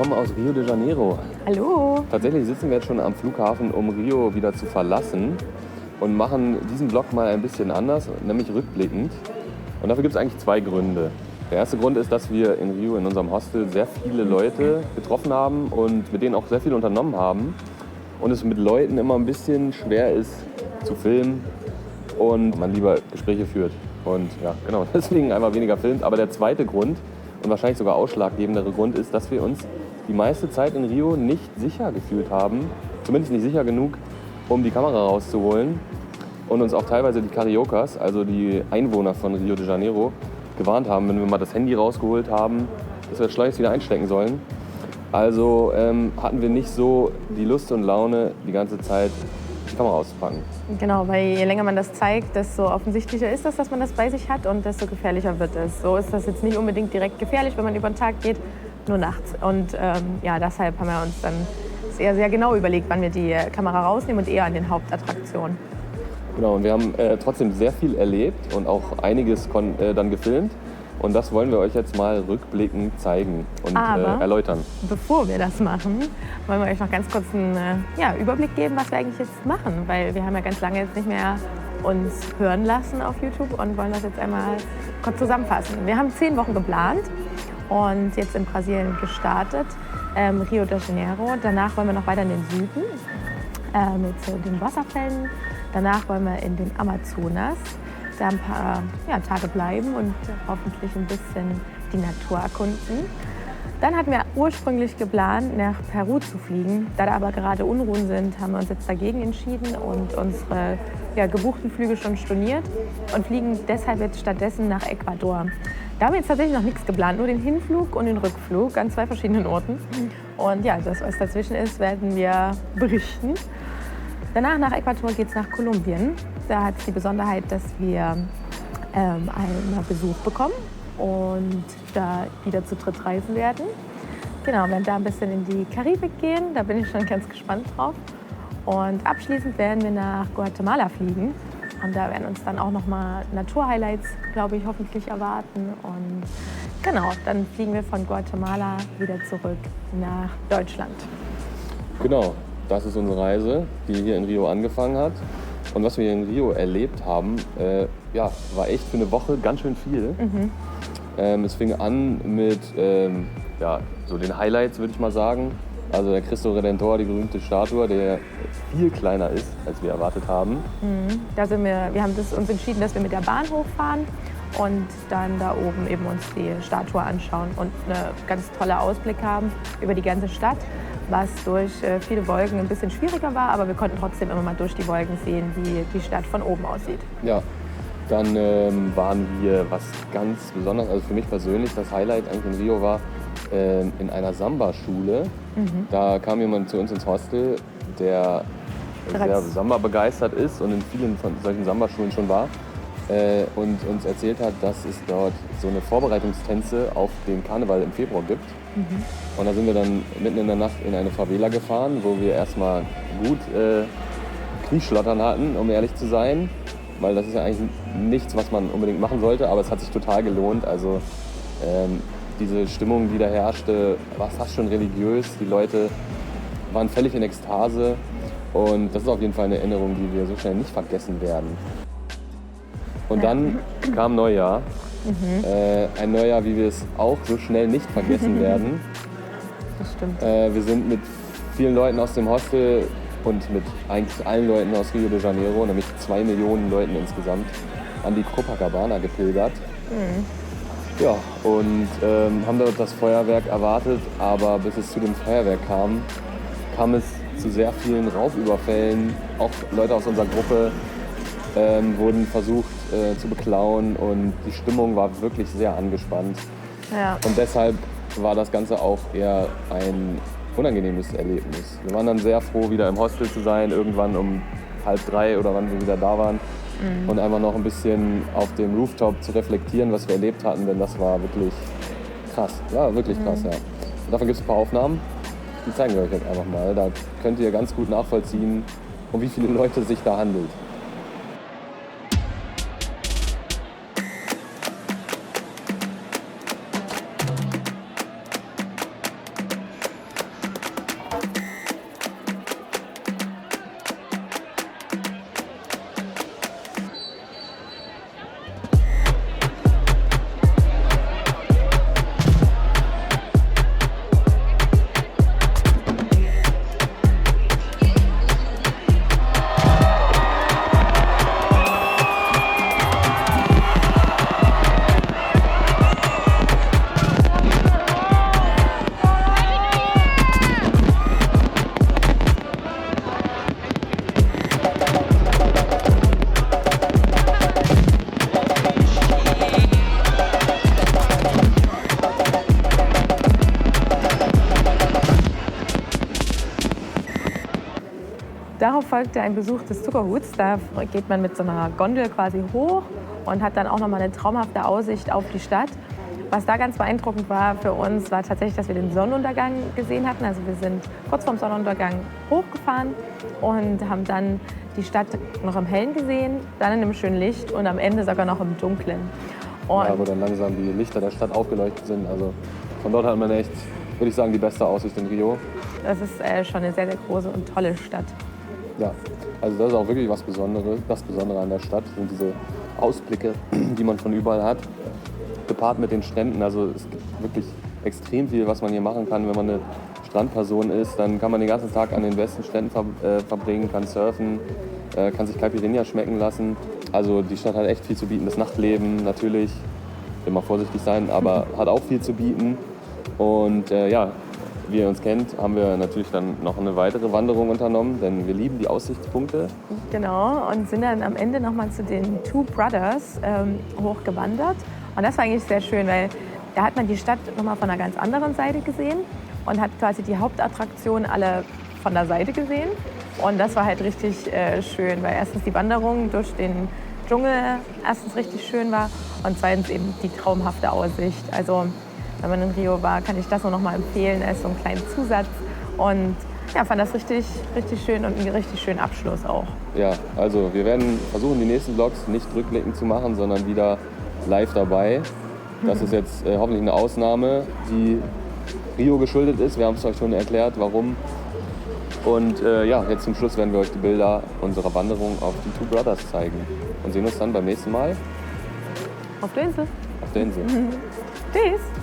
kommen aus Rio de Janeiro. Hallo. Tatsächlich sitzen wir jetzt schon am Flughafen, um Rio wieder zu verlassen und machen diesen Vlog mal ein bisschen anders, nämlich rückblickend. Und dafür gibt es eigentlich zwei Gründe. Der erste Grund ist, dass wir in Rio in unserem Hostel sehr viele Leute getroffen haben und mit denen auch sehr viel unternommen haben. Und es mit Leuten immer ein bisschen schwer ist zu filmen und man lieber Gespräche führt. Und ja, genau, deswegen einfach weniger filmt. Aber der zweite Grund und wahrscheinlich sogar ausschlaggebendere Grund ist, dass wir uns die meiste Zeit in Rio nicht sicher gefühlt haben. Zumindest nicht sicher genug, um die Kamera rauszuholen. Und uns auch teilweise die Cariocas, also die Einwohner von Rio de Janeiro, gewarnt haben, wenn wir mal das Handy rausgeholt haben, dass wir das schleunigst wieder einstecken sollen. Also hatten wir nicht so die Lust und Laune, die ganze Zeit die Kamera auszupacken. Genau, weil je länger man das zeigt, desto offensichtlicher ist das, dass man das bei sich hat und desto gefährlicher wird es. So ist das jetzt nicht unbedingt direkt gefährlich, wenn man über den Tag geht, nur nachts. Und ja, deshalb haben wir uns dann sehr, sehr genau überlegt, wann wir die Kamera rausnehmen und eher an den Hauptattraktionen. Genau, und wir haben trotzdem sehr viel erlebt und auch einiges dann gefilmt. Und das wollen wir euch jetzt mal rückblickend zeigen und erläutern. Bevor wir das machen, wollen wir euch noch ganz kurz einen Überblick geben, was wir eigentlich jetzt machen. Weil wir haben ja ganz lange jetzt nicht mehr uns hören lassen auf YouTube und wollen das jetzt einmal kurz zusammenfassen. Wir haben 10 Wochen geplant und jetzt in Brasilien gestartet, Rio de Janeiro. Danach wollen wir noch weiter in den Süden mit den Wasserfällen. Danach wollen wir in den Amazonas, da ein paar Tage bleiben und hoffentlich ein bisschen die Natur erkunden. Dann hatten wir ursprünglich geplant, nach Peru zu fliegen. Da aber gerade Unruhen sind, haben wir uns jetzt dagegen entschieden und unsere gebuchten Flüge schon storniert und fliegen deshalb jetzt stattdessen nach Ecuador. Da haben wir jetzt tatsächlich noch nichts geplant, nur den Hinflug und den Rückflug an 2 verschiedenen Orten. Und ja, das, was dazwischen ist, werden wir berichten. Danach nach Ecuador geht es nach Kolumbien. Da hat es die Besonderheit, dass wir einen Besuch bekommen und da wieder zu dritt reisen werden. Genau, wir werden da ein bisschen in die Karibik gehen, da bin ich schon ganz gespannt drauf. Und abschließend werden wir nach Guatemala fliegen. Und da werden uns dann auch nochmal Naturhighlights, glaube ich, hoffentlich erwarten. Und genau, dann fliegen wir von Guatemala wieder zurück nach Deutschland. Genau. Das ist unsere Reise, die hier in Rio angefangen hat. Und was wir hier in Rio erlebt haben, war echt für eine Woche ganz schön viel. Es fing an mit so den Highlights, würde ich mal sagen. Also der Cristo Redentor, die berühmte Statue, der viel kleiner ist, als wir erwartet haben. Da wir haben uns entschieden, dass wir mit der Bahn hochfahren und dann da oben eben uns die Statue anschauen und einen ganz tollen Ausblick haben über die ganze Stadt. Was durch viele Wolken ein bisschen schwieriger war, aber wir konnten trotzdem immer mal durch die Wolken sehen, wie die Stadt von oben aussieht. Ja, dann waren wir, was ganz besonders, also für mich persönlich das Highlight eigentlich in Rio war, in einer Samba-Schule. Da kam jemand zu uns ins Hostel, der sehr Samba begeistert ist und in vielen von solchen Samba-Schulen schon war. Und uns erzählt hat, dass es dort so eine Vorbereitungstänze auf den Karneval im Februar gibt. Und da sind wir dann mitten in der Nacht in eine Favela gefahren, wo wir erstmal gut Knieschlottern hatten, um ehrlich zu sein. Weil das ist ja eigentlich nichts, was man unbedingt machen sollte, aber es hat sich total gelohnt. Also diese Stimmung, die da herrschte, war fast schon religiös. Die Leute waren völlig in Ekstase. Und das ist auf jeden Fall eine Erinnerung, die wir so schnell nicht vergessen werden. Und dann kam Neujahr. Ein Neujahr, wie wir es auch so schnell nicht vergessen werden. Das stimmt. Wir sind mit vielen Leuten aus dem Hostel und mit eigentlich allen Leuten aus Rio de Janeiro, nämlich 2 Millionen Leuten insgesamt, an die Copacabana gepilgert. Ja, und haben dort das Feuerwerk erwartet, aber bis es zu dem Feuerwerk kam es zu sehr vielen Raubüberfällen. Auch Leute aus unserer Gruppe wurden versucht zu beklauen und die Stimmung war wirklich sehr angespannt. Ja. Und deshalb war das Ganze auch eher ein unangenehmes Erlebnis. Wir waren dann sehr froh, wieder im Hostel zu sein, irgendwann um 2:30 oder wann wir wieder da waren. Und einfach noch ein bisschen auf dem Rooftop zu reflektieren, was wir erlebt hatten, denn das war wirklich krass. Ja, wirklich krass, ja. Und davon gibt es ein paar Aufnahmen, die zeigen wir euch jetzt einfach mal. Da könnt ihr ganz gut nachvollziehen, um wie viele Leute es sich da handelt. Darauf folgte ein Besuch des Zuckerhuts. Da geht man mit so einer Gondel quasi hoch und hat dann auch nochmal eine traumhafte Aussicht auf die Stadt. Was da ganz beeindruckend war für uns, war tatsächlich, dass wir den Sonnenuntergang gesehen hatten. Also wir sind kurz vorm Sonnenuntergang hochgefahren und haben dann die Stadt noch im Hellen gesehen, dann in einem schönen Licht und am Ende sogar noch im Dunklen. Und ja, wo dann langsam die Lichter der Stadt aufgeleuchtet sind. Also von dort hat man echt, würde ich sagen, die beste Aussicht in Rio. das ist schon eine sehr, sehr große und tolle Stadt. Ja, also das ist auch wirklich was Besonderes. Das Besondere an der Stadt sind diese Ausblicke, die man von überall hat, gepaart mit den Stränden. Also es gibt wirklich extrem viel, was man hier machen kann. Wenn man eine Strandperson ist, dann kann man den ganzen Tag an den besten Stränden verbringen, kann surfen, kann sich Caipirinha schmecken lassen. Also die Stadt hat echt viel zu bieten. Das Nachtleben natürlich, will mal vorsichtig sein, aber hat auch viel zu bieten. Und ja, wie ihr uns kennt, haben wir natürlich dann noch eine weitere Wanderung unternommen, denn wir lieben die Aussichtspunkte. Genau, und sind dann am Ende nochmal zu den Two Brothers hochgewandert. Und das war eigentlich sehr schön, weil da hat man die Stadt nochmal von einer ganz anderen Seite gesehen und hat quasi die Hauptattraktionen alle von der Seite gesehen. Und das war halt richtig schön, weil erstens die Wanderung durch den Dschungel erstens richtig schön war und zweitens eben die traumhafte Aussicht. Also wenn man in Rio war, kann ich das nur noch mal empfehlen als so einen kleinen Zusatz. Und ja, fand das richtig, richtig schön und einen richtig schönen Abschluss auch. Ja, also wir werden versuchen, die nächsten Vlogs nicht rückblickend zu machen, sondern wieder live dabei. Das ist jetzt hoffentlich eine Ausnahme, die Rio geschuldet ist. Wir haben es euch schon erklärt, warum. Und ja, jetzt zum Schluss werden wir euch die Bilder unserer Wanderung auf die Two Brothers zeigen. Und sehen uns dann beim nächsten Mal Auf der Insel. auf der Insel. Tschüss.